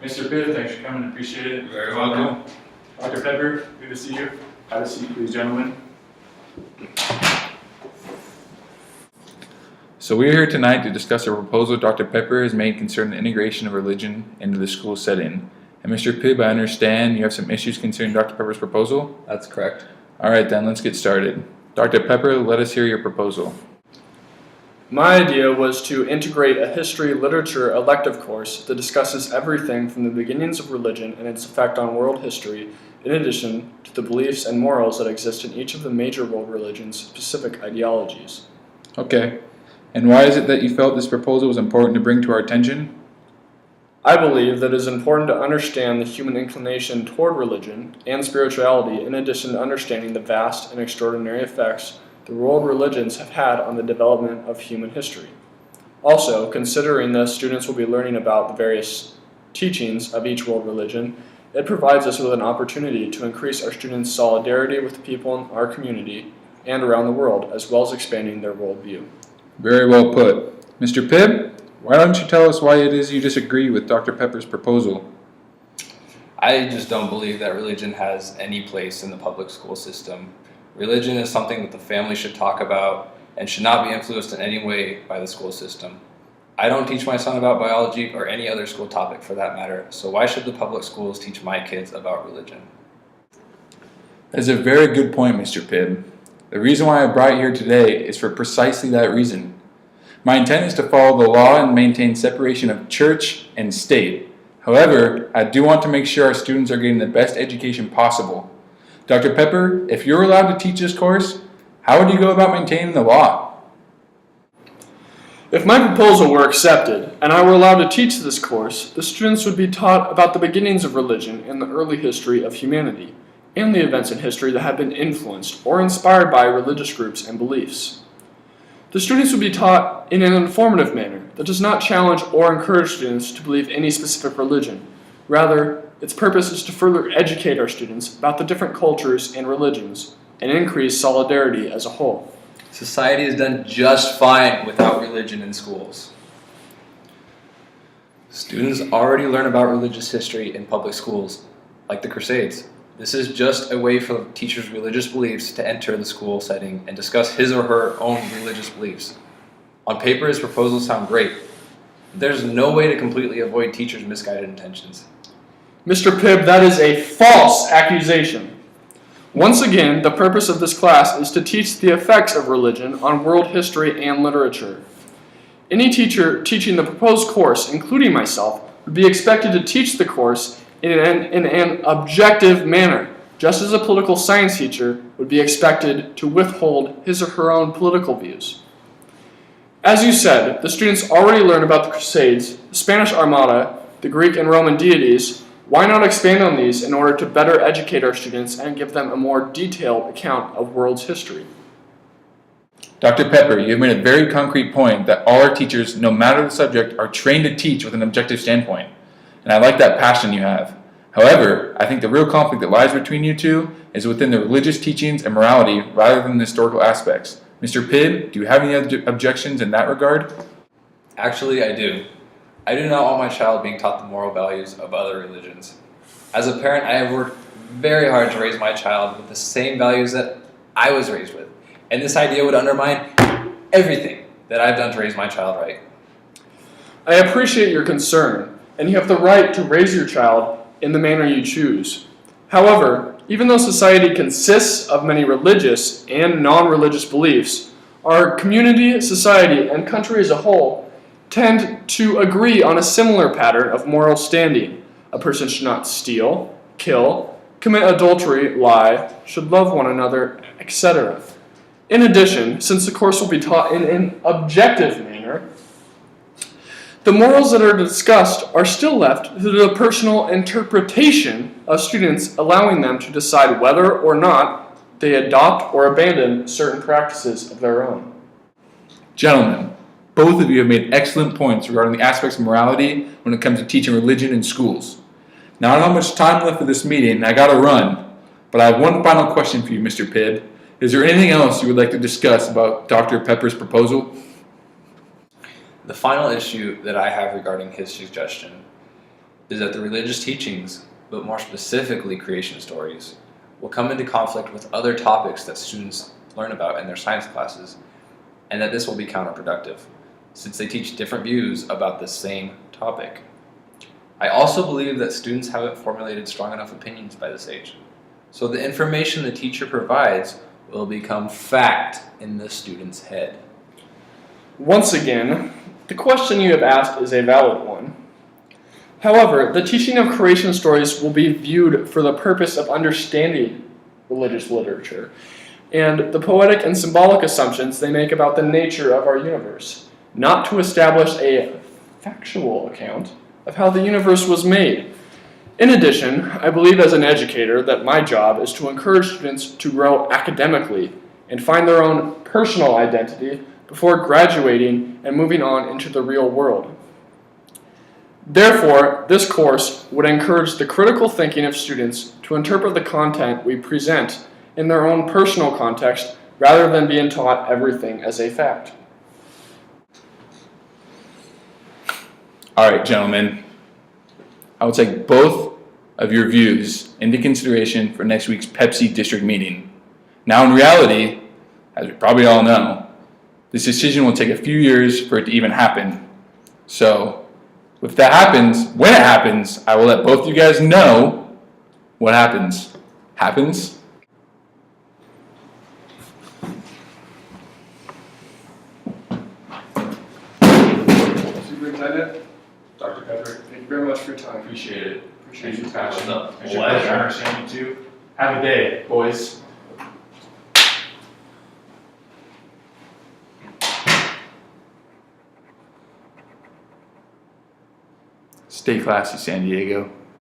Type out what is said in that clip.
Mr. Pitt, thanks for coming, appreciate it. Very welcome. Dr. Pepper, good to see you. Have a seat, please, gentlemen. So we're here tonight to discuss a proposal Dr. Pepper has made concerning the integration of religion into the school setting. And Mr. Pibb, I understand you have some issues concerning Dr. Pepper's proposal? That's correct. All right then, let's get started. Dr. Pepper, let us hear your proposal. My idea was to integrate a history literature elective course that discusses everything from the beginnings of religion and its effect on world history, in addition to the beliefs and morals that exist in each of the major world religions' specific ideologies. Okay. And why is it that you felt this proposal was important to bring to our attention? I believe that it is important to understand the human inclination toward religion and spirituality, in addition to understanding the vast and extraordinary effects the world religions have had on the development of human history. Also, considering that students will be learning about the various teachings of each world religion, it provides us with an opportunity to increase our students' solidarity with the people in our community and around the world, as well as expanding their worldview. Very well put. Mr. Pibb, why don't you tell us why it is you disagree with Dr. Pepper's proposal? I just don't believe that religion has any place in the public school system. Religion is something that the family should talk about and should not be influenced in any way by the school system. I don't teach my son about biology or any other school topic for that matter, so why should the public schools teach my kids about religion? That's a very good point, Mr. Pibb. The reason why I brought you here today is for precisely that reason. My intent is to follow the law and maintain separation of church and state. However, I do want to make sure our students are getting the best education possible. Dr. Pepper, if you're allowed to teach this course, how would you go about maintaining the law? If my proposal were accepted, and I were allowed to teach this course, the students would be taught about the beginnings of religion and the early history of humanity, and the events in history that have been influenced or inspired by religious groups and beliefs. The students would be taught in an informative manner that does not challenge or encourage students to believe any specific religion. Rather, its purpose is to further educate our students about the different cultures and religions and increase solidarity as a whole. Society has done just fine without religion in schools. Students already learn about religious history in public schools, like the Crusades. This is just a way for the teacher's religious beliefs to enter the school setting and discuss his or her own religious beliefs. On paper, his proposals sound great. There's no way to completely avoid teachers' misguided intentions. Mr. Pibb, that is a false accusation. Once again, the purpose of this class is to teach the effects of religion on world history and literature. Any teacher teaching the proposed course, including myself, would be expected to teach the course in an objective manner, just as a political science teacher would be expected to withhold his or her own political views. As you said, the students already learn about the Crusades, the Spanish Armada, the Greek and Roman deities. Why not expand on these in order to better educate our students and give them a more detailed account of world's history? Dr. Pepper, you have made a very concrete point that all our teachers, no matter the subject, are trained to teach with an objective standpoint. And I like that passion you have. However, I think the real conflict that lies between you two is within the religious teachings and morality rather than the historical aspects. Mr. Pibb, do you have any other objections in that regard? Actually, I do. I do not want my child being taught the moral values of other religions. As a parent, I have worked very hard to raise my child with the same values that I was raised with. And this idea would undermine everything that I've done to raise my child right. I appreciate your concern, and you have the right to raise your child in the manner you choose. However, even though society consists of many religious and non-religious beliefs, our community, society, and country as a whole tend to agree on a similar pattern of moral standing. A person should not steal, kill, commit adultery, lie, should love one another, etc. In addition, since the course will be taught in an objective manner, the morals that are discussed are still left to the personal interpretation of students, allowing them to decide whether or not they adopt or abandon certain practices of their own. Gentlemen, both of you have made excellent points regarding the aspects of morality when it comes to teaching religion in schools. Now, I don't have much time left for this meeting, and I gotta run, but I have one final question for you, Mr. Pibb. Is there anything else you would like to discuss about Dr. Pepper's proposal? The final issue that I have regarding his suggestion. is that the religious teachings, but more specifically creation stories, will come into conflict with other topics that students learn about in their science classes, and that this will be counterproductive, since they teach different views about the same topic. I also believe that students haven't formulated strong enough opinions by this age, so the information the teacher provides will become fact in the student's head. Once again, the question you have asked is a valid one. However, the teaching of creation stories will be viewed for the purpose of understanding religious literature and the poetic and symbolic assumptions they make about the nature of our universe, not to establish a factual account of how the universe was made. In addition, I believe as an educator that my job is to encourage students to grow academically and find their own personal identity before graduating and moving on into the real world. Therefore, this course would encourage the critical thinking of students to interpret the content we present in their own personal context rather than being taught everything as a fact. All right, gentlemen. I will take both of your views into consideration for next week's Pepsi district meeting. Now, in reality, as we probably all know, this decision will take a few years for it to even happen. So, if that happens, when it happens, I will let both you guys know what happens. Happens? Superintendent, Dr. Pedrick, thank you very much for your time. Appreciate it. Appreciate your Passion. passion. It's your pleasure. I understand you too. Have a day, boys. Stay classy, San Diego.